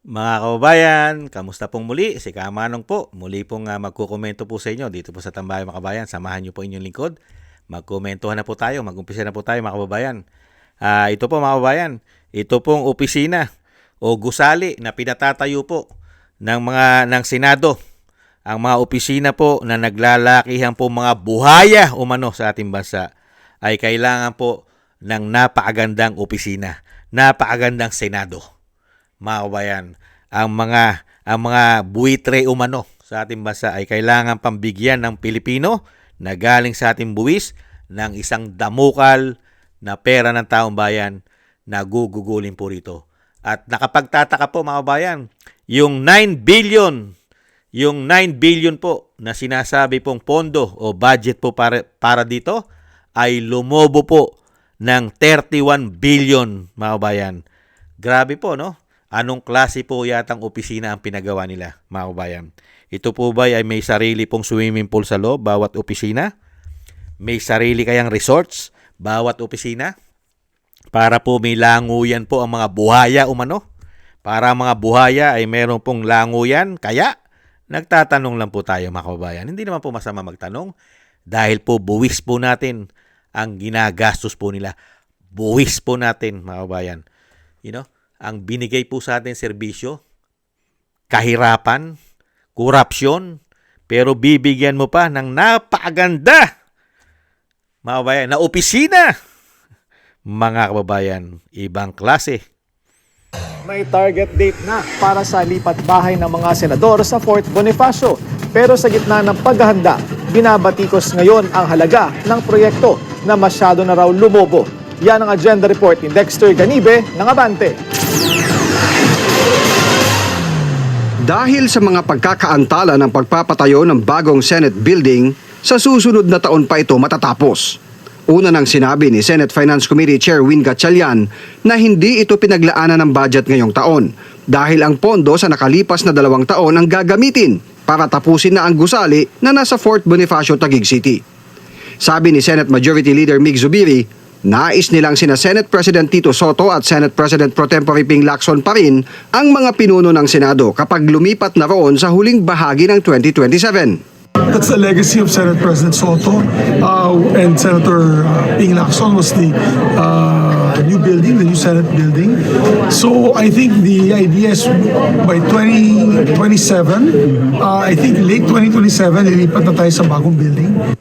Mga kababayan, kamusta pong muli? Si Kamanong po. Muli pong magkukomento po sa inyo dito po sa Tambayan mga kababayan. Samahan niyo po inyong lingkod. Magkomentuhan na po tayo. Mag-umpisa na po tayo mga kababayan. Ito po mga kababayan. Ito pong opisina o gusali na pinatatayo po ng Senado. Ang mga opisina po na naglalakihan po mga buhaya umano sa ating bansa ay kailangan po ng napakagandang opisina, napakagandang Senado. Mga kabayan, ang mga buitre umano sa ating bansa ay kailangan pambigyan ng Pilipino na galing sa ating buwis ng isang damukal na pera ng taong bayan na gugugulin po rito. At nakapagtataka po mga kabayan, yung 9 billion po na sinasabi pong pondo o budget po para dito ay lumobo po ng 31 billion mga kabayan. Grabe po, no? Anong klase po yatang opisina ang pinagawa nila, mga kabayan? Ito po ba ay may sarili pong swimming pool sa loob, bawat opisina? May sarili kayang resorts, bawat opisina? Para po may languyan po ang mga buhaya umano? Para ang mga buhaya ay meron pong languyan? Kaya, nagtatanong lang po tayo mga kababayan. Hindi naman po masama magtanong dahil po buwis po natin ang ginagastos po nila. Buwis po natin mga kababayan. Ang binigay po sa atin serbisyo, kahirapan, korupsyon, pero bibigyan mo pa ng napakaganda, mga kababayan, na opisina. Mga kababayan, ibang klase. May target date na para sa lipat bahay ng mga senador sa Fort Bonifacio. Pero sa gitna ng paghahanda, binabatikos ngayon ang halaga ng proyekto na masyado na raw lumobo. Yan ang agenda report ni Dexter Ganibe ng Abante. Dahil sa mga pagkakaantala ng pagpapatayo ng bagong Senate building, sa susunod na taon pa ito matatapos. Una nang sinabi ni Senate Finance Committee Chair Win Gatchalian na hindi ito pinaglaanan ng budget ngayong taon dahil ang pondo sa nakalipas na 2 taon ang gagamitin para tapusin na ang gusali na nasa Fort Bonifacio, Taguig City. Sabi ni Senate Majority Leader Mig Zubiri, nais nilang sina Senate President Tito Soto at Senate President Pro Tempore Ping Lacson pa rin ang mga pinuno ng Senado kapag lumipat na roon sa huling bahagi ng 2027. That's the legacy of Senate President Soto and Senator Ping Lacson was the new building, the new Senate building. So I think the idea is by 2027, I think late 2027, lilipat na tayo sa bagong building.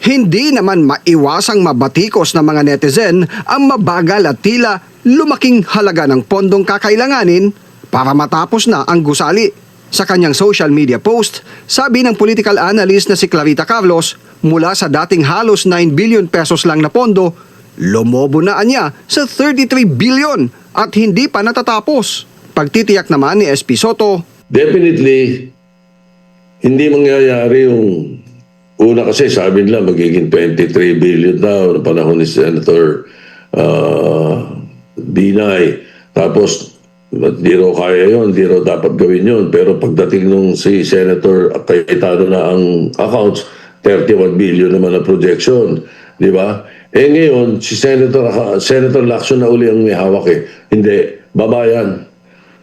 Hindi naman maiwasang mabatikos ng mga netizen ang mabagal at tila lumaking halaga ng pondong kakailanganin para matapos na ang gusali. Sa kanyang social media post, sabi ng political analyst na si Clarita Carlos, mula sa dating halos 9 billion pesos lang na pondo, lumobo na niya sa 33 billion at hindi pa natatapos. Pagtitiyak naman ni SP Soto, definitely, hindi mangyayari yung una kasi sabi nila magiging 23 billion daw ng panahon ni Senator Binay. Tapos, di raw kaya yun, di raw dapat gawin yun. Pero pagdating nung si Senator Cayetano na ang accounts, 31 billion naman ang projection. Di ba? Ngayon, si Senator Lacson na uli ang may hawak eh. Hindi, babayan.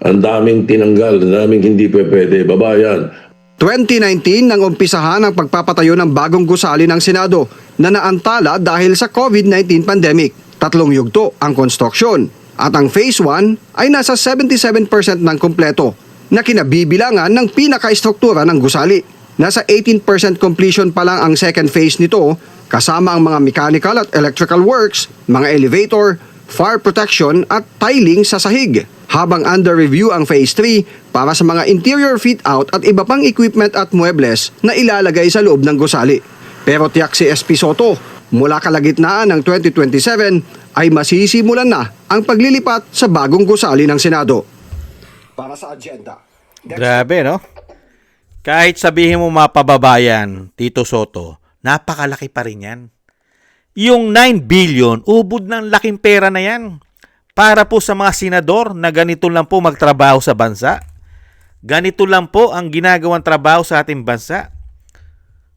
Ang daming tinanggal, ang daming hindi pwede, babayan. 2019 nang umpisahan ang pagpapatayo ng bagong gusali ng Senado na naantala dahil sa COVID-19 pandemic. 3 yugto ang konstruksyon at ang Phase 1 ay nasa 77% ng kumpleto na kinabibilangan ng pinaka-istruktura ng gusali. Nasa 18% completion pa lang ang second phase nito kasama ang mga mechanical at electrical works, mga elevator, fire protection at tiling sa sahig. Habang under review ang Phase 3 para sa mga interior fit-out at iba pang equipment at muebles na ilalagay sa loob ng gusali. Pero tiyak si SP Soto, mula kalagitnaan ng 2027 ay masisimulan na ang paglilipat sa bagong gusali ng Senado. Para sa agenda. Grabe, no? Kahit sabihin mo mapababayan, Tito Soto, napakalaki pa rin yan. Yung 9 billion, ubod ng laking pera na yan. Para po sa mga senador na ganito lang po magtrabaho sa bansa. Ganito lang po ang ginagawang trabaho sa ating bansa.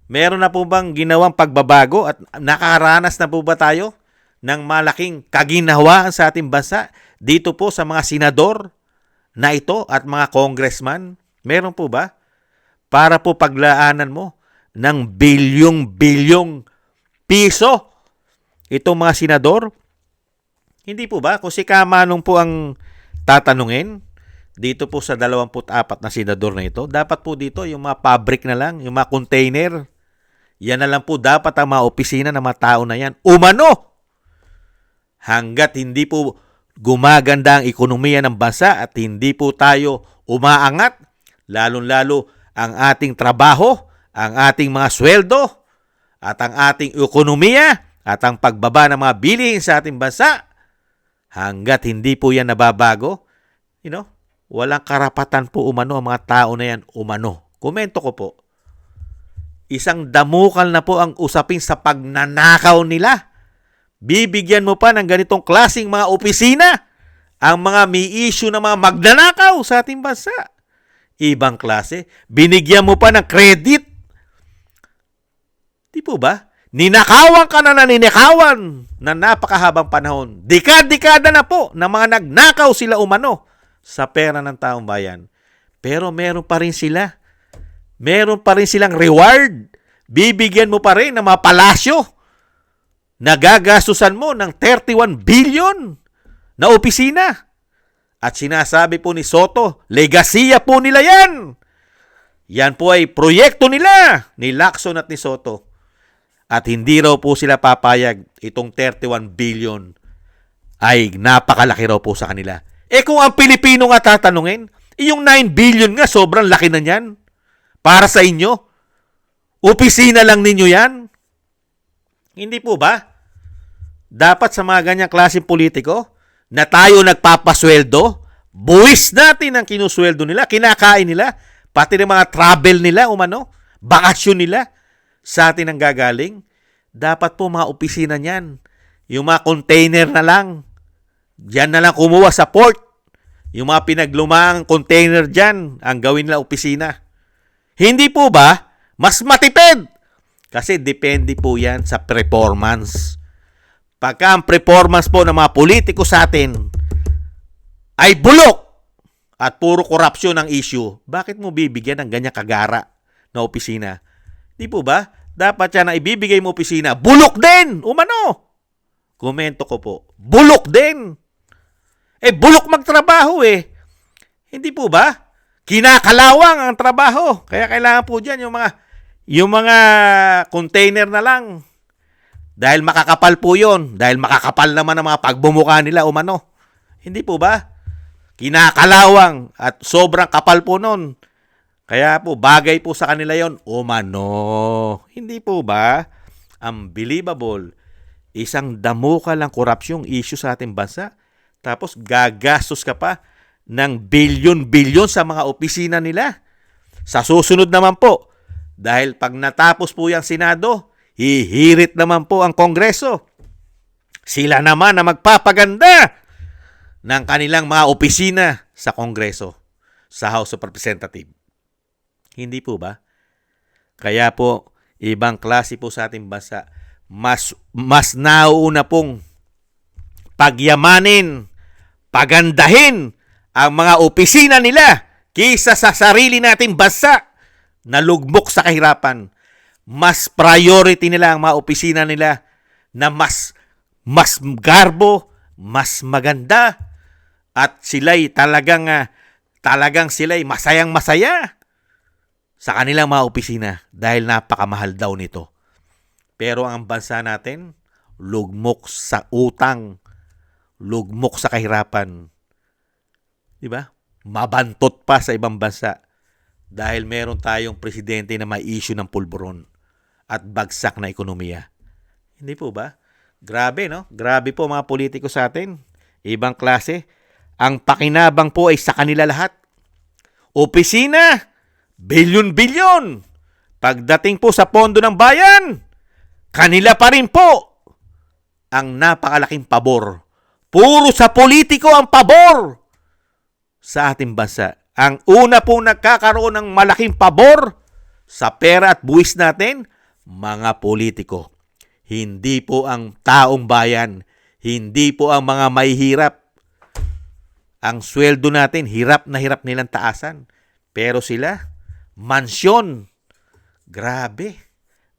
Meron na po bang ginawang pagbabago at nakaranas na po ba tayo ng malaking kaginhawaan sa ating bansa dito po sa mga senador na ito at mga congressman? Meron po ba? Para po paglaanan mo ng bilyong-bilyong piso itong mga senador? Hindi po ba? Kung si Kamanong po ang tatanungin, dito po sa 24 na senador na ito, dapat po dito yung mga fabric na lang, yung mga container, yan na lang po dapat ang mga opisina ng mga tao na yan. Umano! Hanggat hindi po gumaganda ang ekonomiya ng bansa at hindi po tayo umaangat, lalong-lalo ang ating trabaho, ang ating mga sweldo, at ang ating ekonomiya, at ang pagbaba ng mga bilihin sa ating bansa, hanggat hindi po yan nababago, walang karapatan po umano ang mga tao na yan umano. Komento ko po, isang damukal na po ang usapin sa pagnanakaw nila. Bibigyan mo pa ng ganitong klaseng mga opisina ang mga may issue na mga magnanakaw sa ating bansa. Ibang klase. Binigyan mo pa ng credit. Di po ba? Ninakawan ka na ninakawan na napakahabang panahon. Dekada na po na mga nagnakaw sila umano sa pera ng taong bayan. Pero meron pa rin sila. Meron pa rin silang reward. Bibigyan mo pa rin ng mga palasyo. Nagagastusan mo ng 31 billion na opisina. At sinasabi po ni Soto, legasiya po nila yan. Yan po ay proyekto nila, ni Lacson at ni Soto. At hindi raw po sila papayag itong 31 billion ay napakalaki raw po sa kanila. Kung ang Pilipino nga tatanungin, yung 9 billion nga sobrang laki na yan. Para sa inyo, opisina lang ninyo yan. Hindi po ba? Dapat sa mga ganyang klaseng politiko na tayo nagpapasweldo, buwis natin ang kinusweldo nila, kinakain nila, pati ng mga travel nila, bakasyon nila, sa atin ang gagaling. Dapat po mga opisina niyan, yung mga container na lang, diyan na lang kumuha sa port, yung mga pinaglumaang container diyan, ang gawin nila opisina. Hindi po ba? Mas matipid. Kasi depende po yan sa performance. Pagka ang performance po ng mga politiko sa atin ay bulok at puro korupsyon ang issue, bakit mo bibigyan ng ganyan kagara na opisina? Di po ba? Dapat yan na ibibigay mo opisina, bulok din! Umano! Komento ko po, bulok din! Bulok magtrabaho Hindi po ba? Kinakalawang ang trabaho. Kaya kailangan po dyan yung mga container na lang. Dahil makakapal po yun. Dahil makakapal naman ang mga pagbumuka nila umano. Hindi po ba? Kinakalawang at sobrang kapal po nun. Kaya po, bagay po sa kanila yon umano. Hindi po ba? Unbelievable. Isang damukal ang korupsyong issue sa ating bansa. Tapos gagastos ka pa ng bilyon-bilyon sa mga opisina nila. Sa susunod naman po, dahil pag natapos po yung Senado, hihirit naman po ang Kongreso. Sila naman na magpapaganda ng kanilang mga opisina sa Kongreso, sa House of Representatives. Hindi po ba? Kaya po, ibang klase po sa ating bansa, mas nauuna pong pagyamanin, pagandahin ang mga opisina nila kaysa sa sarili nating bansa na lugmok sa kahirapan. Mas priority nila ang mga opisina nila na mas garbo, mas maganda, at sila'y talagang sila'y masayang-masaya sa kanilang mga opisina dahil napakamahal daw nito. Pero ang bansa natin, lugmok sa utang, lugmok sa kahirapan. Di ba? Mabantot pa sa ibang bansa dahil meron tayong presidente na may issue ng pulburon at bagsak na ekonomiya. Hindi po ba? Grabe, no? Grabe po mga politiko sa atin. Ibang klase. Ang pakinabang po ay sa kanila lahat. Opisina, bilyon-bilyon. Pagdating po sa pondo ng bayan, kanila pa rin po ang napakalaking pabor. Puro sa politiko ang pabor sa ating bansa. Ang una pong nagkakaroon ng malaking pabor sa pera at buwis natin, mga politiko. Hindi po ang taong bayan, hindi po ang mga mahihirap. Ang sweldo natin, hirap na hirap nilang taasan. Pero sila, mansyon. Grabe.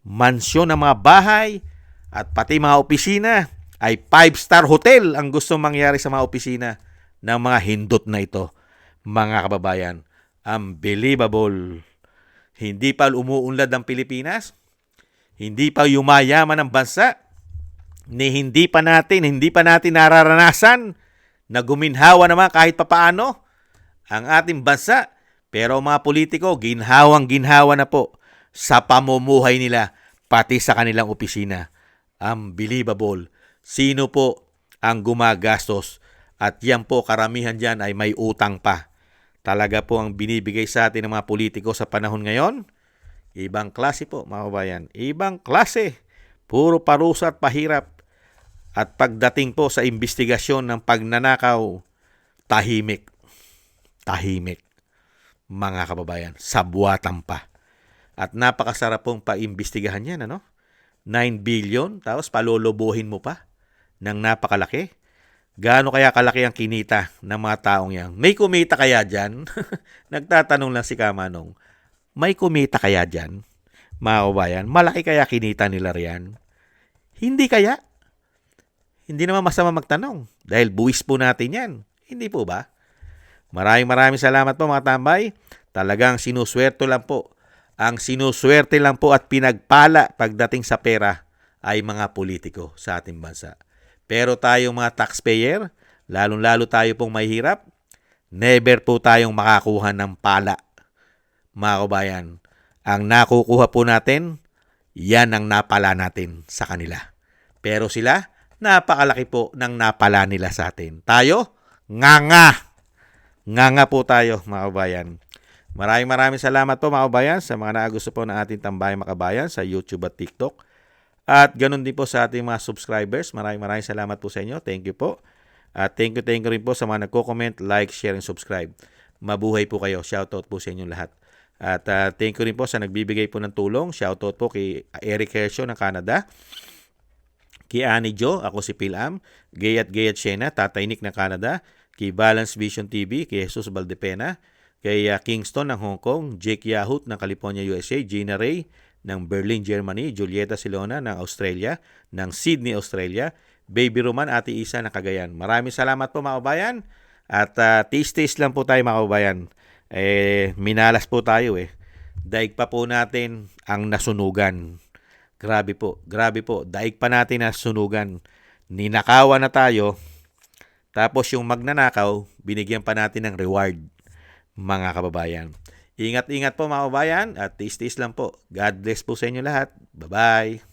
Mansyon ng mga bahay at pati mga opisina ay 5-star hotel ang gusto mangyari sa mga opisina ng mga hindot na ito. Mga kababayan, unbelievable. Hindi pa umuunlad ang Pilipinas. Hindi pa yumayaman ang bansa. Hindi pa natin nararanasan na guminhawa naman kahit papaano ang ating bansa. Pero mga politiko, ginhawang-ginhawa na po sa pamumuhay nila, pati sa kanilang opisina. Unbelievable. Sino po ang gumagastos? At yan po, karamihan dyan ay may utang pa. Talaga po ang binibigay sa atin ng mga politiko sa panahon ngayon. Ibang klase po, mga kabayan. Ibang klase. Puro parusa at pahirap. At pagdating po sa investigasyon ng pagnanakaw, tahimik. Tahimik. Mga kababayan, sabuatan pa. At napakasarap pong paimbestigahan yan, ano? 9 billion, tapos palolobohin mo pa ng napakalaki. Gaano kaya kalaki ang kinita ng mga taong yan? May kumita kaya dyan? Nagtatanong lang si Kamanong. May kumita kaya dyan? Mga kababayan, malaki kaya kinita nila riyan? Hindi kaya? Hindi naman masama magtanong. Dahil buwis po natin yan. Hindi po ba? Maraming salamat po mga tambay. Talagang sinuswerte lang po. Ang sinuswerte lang po at pinagpala pagdating sa pera ay mga politiko sa ating bansa. Pero tayong mga taxpayer, lalong-lalo tayo pong mahihirap, never po tayong makakuha ng pala. Mga kabayan, ang nakukuha po natin, yan ang napala natin sa kanila. Pero sila, napakalaki po ng napala nila sa atin. Tayo, nganga. Nganga po tayo, mga kabayan. Maraming salamat po, mga kabayan, sa mga naagusto po ng ating Tambayang Makabayan sa YouTube at TikTok. At ganun din po sa ating mga subscribers. Maraming salamat po sa inyo. Thank you po. At thank you rin po sa mga nagko-comment, like, share, and subscribe. Mabuhay po kayo. Shoutout po sa inyong lahat. At thank you rin po sa nagbibigay po ng tulong. Shoutout po kay Eric Hercio ng Canada. Kay Annie Jo, ako si Pilam. Gayat Shena, Tatay Nick ng Canada. Kay Balance Vision TV, kay Jesus Valdepena. Kay Kingston ng Hong Kong. Jake Yahut ng California, USA. Gina Ray ng Berlin, Germany. Julieta Silona ng Australia. Ng Sydney, Australia. Baby Roman, Ate Isa ng Cagayan. Maraming salamat po, mga kabayan. At taste lang po tayo, mga kabayan. Minalas po tayo Daig pa po natin ang nasunugan. Grabe po. Daig pa natin nasunugan. Ninakawan na tayo. Tapos yung magnanakaw, binigyan pa natin ng reward, mga kababayan. Ingat po, mga kababayan. At taste lang po. God bless po sa inyo lahat. Bye-bye.